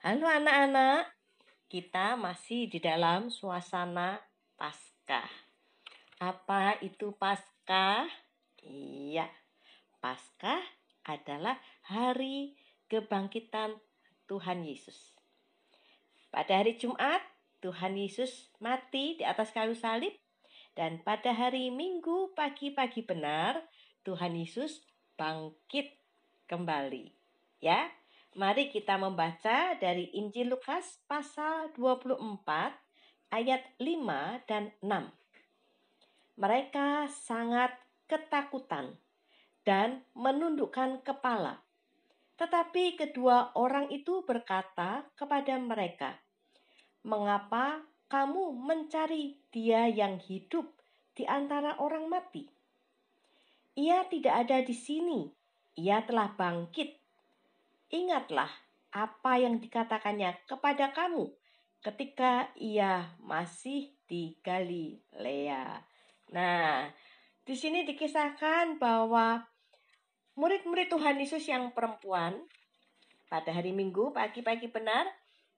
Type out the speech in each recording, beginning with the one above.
Halo anak-anak, kita masih di dalam suasana Paskah. Apa itu Paskah? Iya, Paskah adalah hari kebangkitan Tuhan Yesus. Pada hari Jumat, Tuhan Yesus mati di atas kayu salib. Dan pada hari Minggu pagi-pagi benar, Tuhan Yesus bangkit kembali. Ya, mari kita membaca dari Injil Lukas pasal 24 ayat 5 dan 6. Mereka sangat ketakutan dan menundukkan kepala. Tetapi kedua orang itu berkata kepada mereka, "Mengapa kamu mencari Dia yang hidup di antara orang mati? Ia tidak ada di sini, Ia telah bangkit. Ingatlah apa yang dikatakannya kepada kamu ketika Ia masih di Galilea." Nah, di sini dikisahkan bahwa murid-murid Tuhan Yesus yang perempuan pada hari Minggu pagi-pagi benar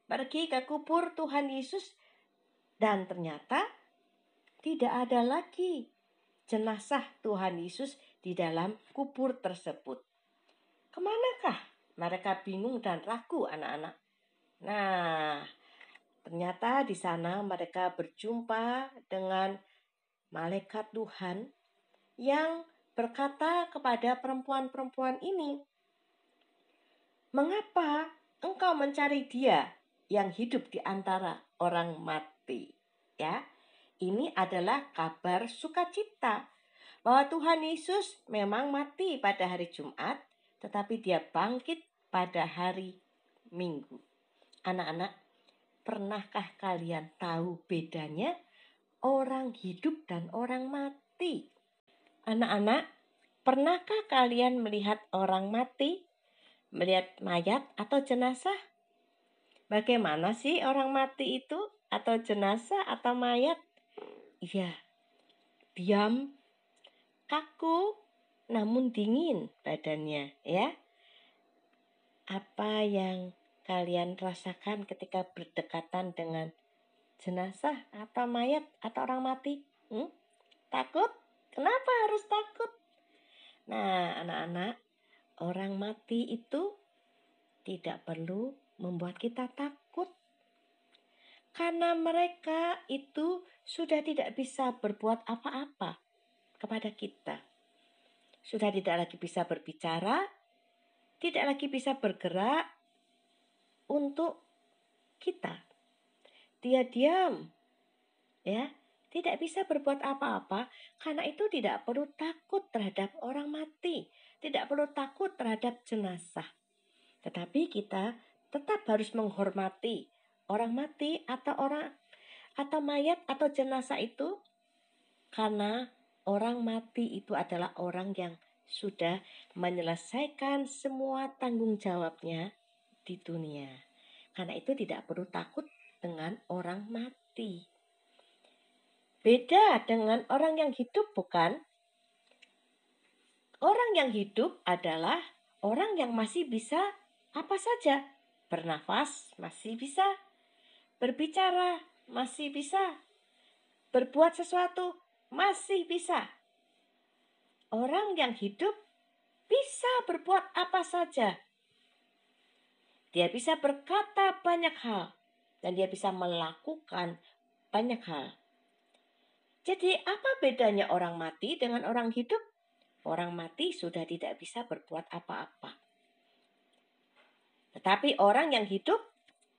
pergi ke kubur Tuhan Yesus dan ternyata tidak ada lagi jenazah Tuhan Yesus di dalam kubur tersebut. Kemanakah? Mereka bingung dan ragu anak-anak. Nah, ternyata di sana mereka berjumpa dengan malaikat Tuhan yang berkata kepada perempuan-perempuan ini, "Mengapa engkau mencari Dia yang hidup di antara orang mati?" Ya, ini adalah kabar sukacita bahwa Tuhan Yesus memang mati pada hari Jumat, tetapi Dia bangkit pada hari Minggu. Anak-anak, pernahkah kalian tahu bedanya orang hidup dan orang mati? Anak-anak, pernahkah kalian melihat orang mati? Melihat mayat atau jenazah? Bagaimana sih orang mati itu? Atau jenazah atau mayat? Iya, diam, kaku, namun dingin badannya, ya. Apa yang kalian rasakan ketika berdekatan dengan jenazah atau mayat atau orang mati? Takut? Kenapa harus takut? Nah, anak-anak, orang mati itu tidak perlu membuat kita takut. Karena mereka itu sudah tidak bisa berbuat apa-apa kepada kita. Sudah tidak lagi bisa berbicara, tidak lagi bisa bergerak untuk kita. Dia diam, ya, tidak bisa berbuat apa-apa. Karena itu tidak perlu takut terhadap orang mati, tidak perlu takut terhadap jenazah. Tetapi kita tetap harus menghormati orang mati atau mayat atau jenazah itu, karena orang mati itu adalah orang yang sudah menyelesaikan semua tanggung jawabnya di dunia. Karena itu tidak perlu takut dengan orang mati. Beda dengan orang yang hidup, bukan? Orang yang hidup adalah orang yang masih bisa apa saja. Bernafas masih bisa, berbicara masih bisa, berbuat sesuatu masih bisa. Orang yang hidup bisa berbuat apa saja. Dia bisa berkata banyak hal dan dia bisa melakukan banyak hal. Jadi apa bedanya orang mati dengan orang hidup? Orang mati sudah tidak bisa berbuat apa-apa. Tetapi orang yang hidup,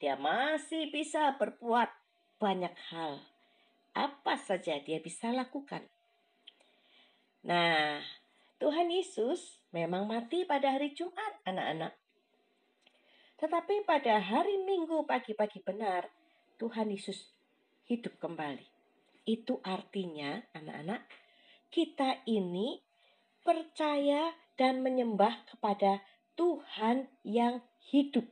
dia masih bisa berbuat banyak hal. Apa saja dia bisa lakukan. Nah, Tuhan Yesus memang mati pada hari Jumat, anak-anak. Tetapi pada hari Minggu pagi-pagi benar, Tuhan Yesus hidup kembali. Itu artinya, anak-anak, kita ini percaya dan menyembah kepada Tuhan yang hidup.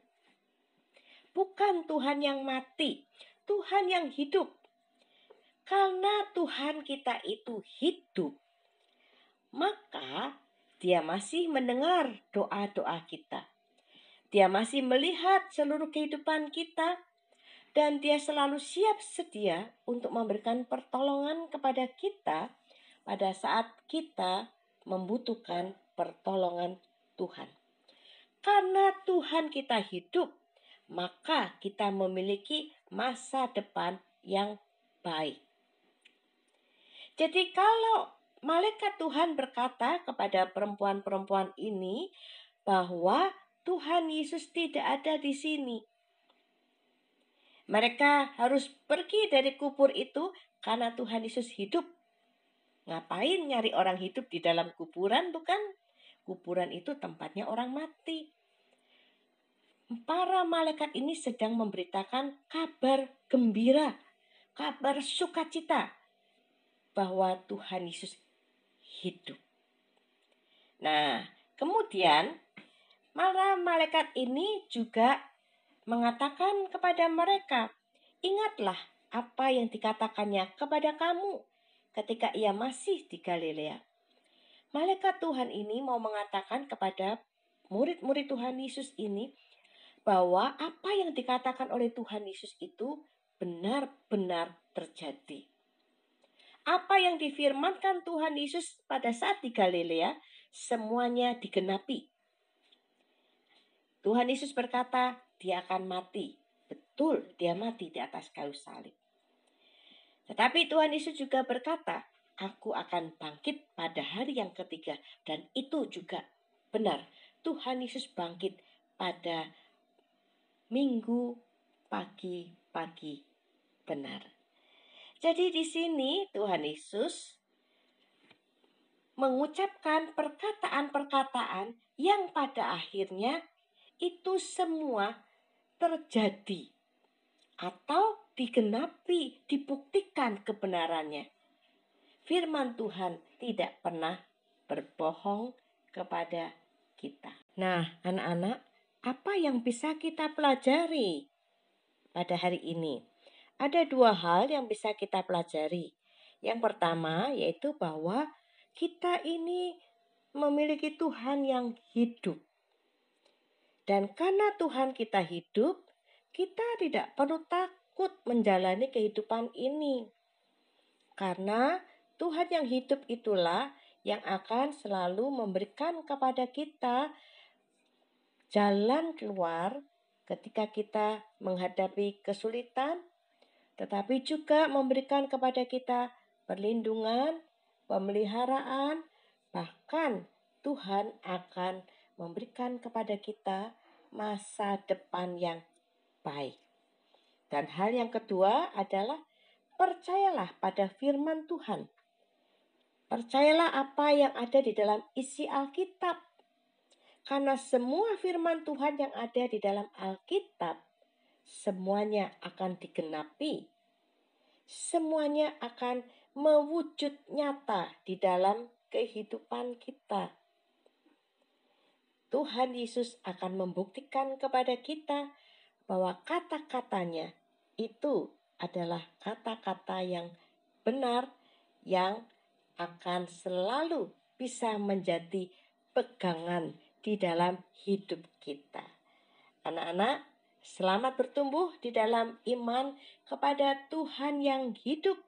Bukan Tuhan yang mati, Tuhan yang hidup. Karena Tuhan kita itu hidup, maka Dia masih mendengar doa-doa kita. Dia masih melihat seluruh kehidupan kita, dan Dia selalu siap sedia untuk memberikan pertolongan kepada kita pada saat kita membutuhkan pertolongan Tuhan. Karena Tuhan kita hidup, maka kita memiliki masa depan yang baik. Jadi kalau malaikat Tuhan berkata kepada perempuan-perempuan ini bahwa Tuhan Yesus tidak ada di sini, mereka harus pergi dari kubur itu karena Tuhan Yesus hidup. Ngapain nyari orang hidup di dalam kuburan, bukan? Kuburan itu tempatnya orang mati. Para malaikat ini sedang memberitakan kabar gembira, kabar sukacita bahwa Tuhan Yesus hidup. Nah, kemudian para malaikat ini juga mengatakan kepada mereka, ingatlah apa yang dikatakannya kepada kamu ketika ia masih di Galilea. Malaikat Tuhan ini mau mengatakan kepada murid-murid Tuhan Yesus ini bahwa apa yang dikatakan oleh Tuhan Yesus itu benar-benar terjadi. Apa yang difirmankan Tuhan Yesus pada saat di Galilea, semuanya digenapi. Tuhan Yesus berkata, dia akan mati. Betul, dia mati di atas kayu salib. Tetapi Tuhan Yesus juga berkata, aku akan bangkit pada hari yang ketiga. Dan itu juga benar. Tuhan Yesus bangkit pada Minggu pagi-pagi, benar. Jadi di sini Tuhan Yesus mengucapkan perkataan-perkataan yang pada akhirnya itu semua terjadi atau digenapi, dibuktikan kebenarannya. Firman Tuhan tidak pernah berbohong kepada kita. Nah, anak-anak, apa yang bisa kita pelajari pada hari ini? Ada dua hal yang bisa kita pelajari. Yang pertama yaitu bahwa kita ini memiliki Tuhan yang hidup. Dan karena Tuhan kita hidup, kita tidak perlu takut menjalani kehidupan ini. Karena Tuhan yang hidup itulah yang akan selalu memberikan kepada kita jalan keluar ketika kita menghadapi kesulitan, tetapi juga memberikan kepada kita perlindungan, pemeliharaan, bahkan Tuhan akan memberikan kepada kita masa depan yang baik. Dan hal yang kedua adalah percayalah pada firman Tuhan. Percayalah apa yang ada di dalam isi Alkitab. Karena semua firman Tuhan yang ada di dalam Alkitab, semuanya akan digenapi. Semuanya akan mewujud nyata di dalam kehidupan kita. Tuhan Yesus akan membuktikan kepada kita bahwa kata-katanya itu adalah kata-kata yang benar, yang akan selalu bisa menjadi pegangan di dalam hidup kita. Anak-anak, selamat bertumbuh di dalam iman kepada Tuhan yang hidup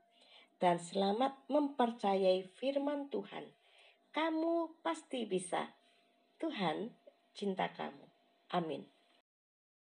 dan selamat mempercayai firman Tuhan. Kamu pasti bisa. Tuhan cinta kamu. Amin.